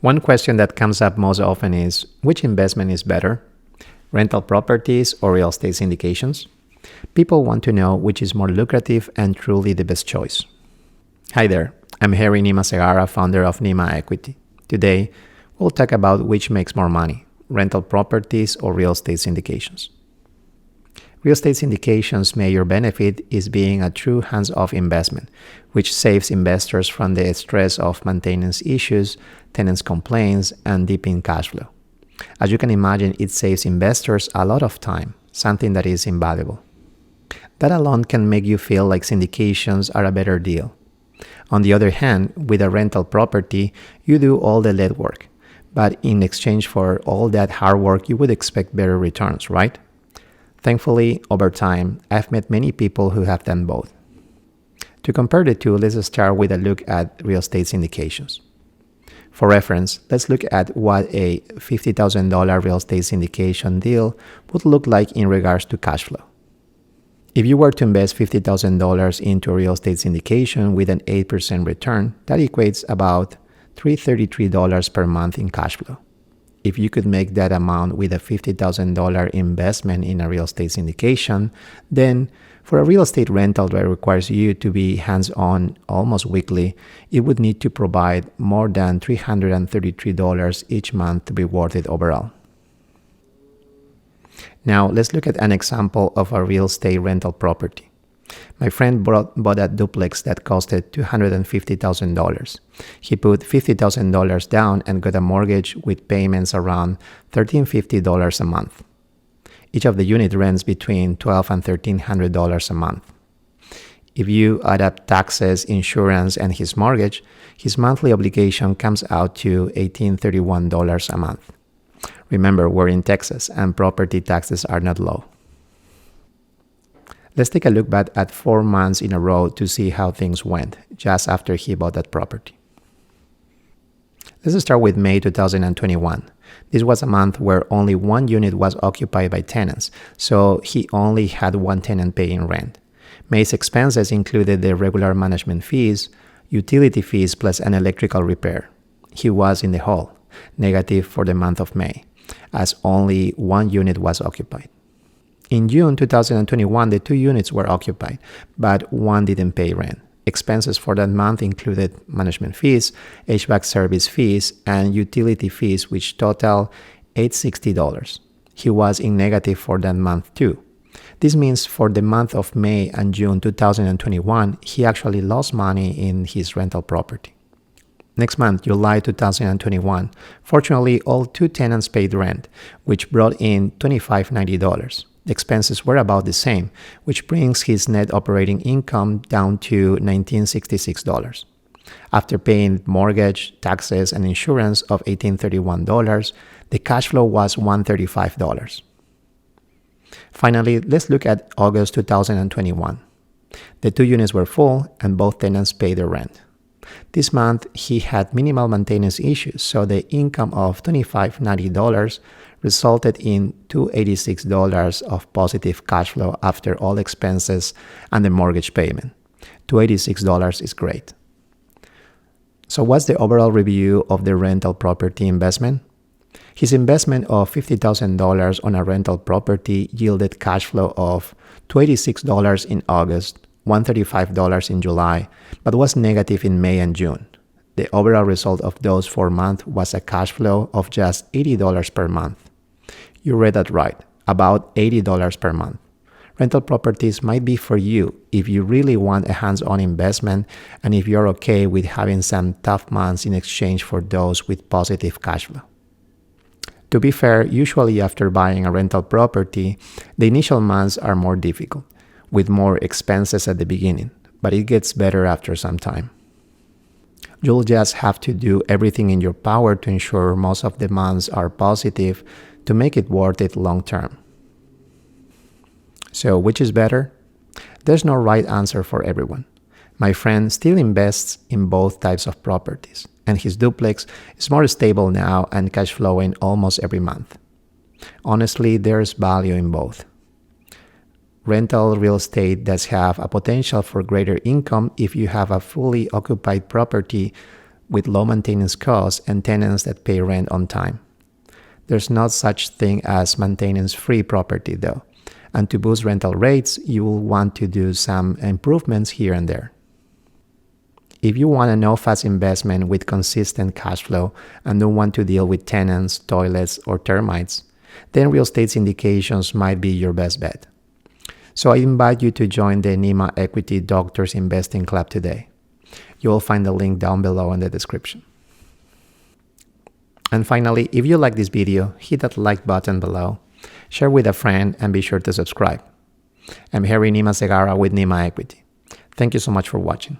One question that comes up most often is, which investment is better? Rental properties or real estate syndications? People want to know which is more lucrative and truly the best choice. Hi there, I'm Harry Nima Segarra, founder of Nima Equity. Today, we'll talk about which makes more money, rental properties or real estate syndications. Real estate syndications' major benefit is being a true hands-off investment, which saves investors from the stress of maintenance issues, tenants' complaints, and dipping cash flow. As you can imagine, it saves investors a lot of time, something that is invaluable. That alone can make you feel like syndications are a better deal. On the other hand, with a rental property, you do all the lead work, but in exchange for all that hard work, you would expect better returns, right? Thankfully, over time, I've met many people who have done both. To compare the two, let's start with a look at real estate syndications. For reference, let's look at what a $50,000 real estate syndication deal would look like in regards to cash flow. If you were to invest $50,000 into a real estate syndication with an 8% return, that equates about $333 per month in cash flow. If you could make that amount with a $50,000 investment in a real estate syndication, then for a real estate rental that requires you to be hands-on almost weekly, it would need to provide more than $333 each month to be worth it overall. Now, let's look at an example of a real estate rental property. My friend bought a duplex that costed $250,000. He put $50,000 down and got a mortgage with payments around $1,350 a month. Each of the unit rents between $1,200 and $1,300 a month. If you add up taxes, insurance, and his mortgage, his monthly obligation comes out to $1,831 a month. Remember, we're in Texas and property taxes are not low. Let's take a look back at 4 months in a row to see how things went just after he bought that property. Let's start with May 2021. This was a month where only one unit was occupied by tenants, so he only had one tenant paying rent. May's expenses included the regular management fees, utility fees, plus an electrical repair. He was in the hole, negative for the month of May, as only one unit was occupied. In June 2021, the 2 units were occupied, but one didn't pay rent. Expenses for that month included management fees, HVAC service fees, and utility fees, which total $860. He was in negative for that month too. This means for the month of May and June 2021, he actually lost money in his rental property. Next month, July 2021, fortunately, all 2 tenants paid rent, which brought in $2,590. The expenses were about the same, which brings his net operating income down to $1,966. After paying mortgage, taxes, and insurance of $1,831, the cash flow was $135. Finally, let's look at August 2021. The 2 units were full and both tenants paid their rent. This month, he had minimal maintenance issues, so the income of $2,590 resulted in $286 of positive cash flow after all expenses and the mortgage payment. $286 is great. So what's the overall review of the rental property investment? His investment of $50,000 on a rental property yielded cash flow of $286 in August, $135 in July, but was negative in May and June. The overall result of those 4 months was a cash flow of just $80 per month. You read that right, about $80 per month. Rental properties might be for you if you really want a hands-on investment and if you're okay with having some tough months in exchange for those with positive cash flow. To be fair, usually after buying a rental property, the initial months are more difficult, with more expenses at the beginning, but it gets better after some time. You'll just have to do everything in your power to ensure most of the months are positive to make it worth it long term. So which is better? There's no right answer for everyone. My friend still invests in both types of properties, and his duplex is more stable now and cash flowing almost every month. Honestly, there's value in both. Rental real estate does have a potential for greater income if you have a fully occupied property with low maintenance costs and tenants that pay rent on time. There's not such thing as maintenance-free property though, and to boost rental rates, you will want to do some improvements here and there. If you want a no-fuss investment with consistent cash flow and don't want to deal with tenants, toilets, or termites, then real estate syndications might be your best bet. So I invite you to join the NEMA Equity Doctors Investing Club today. You will find the link down below in the description. And finally, if you like this video, hit that like button below, share with a friend, and be sure to subscribe. I'm Harry Nima Segara with NEMA Equity. Thank you so much for watching.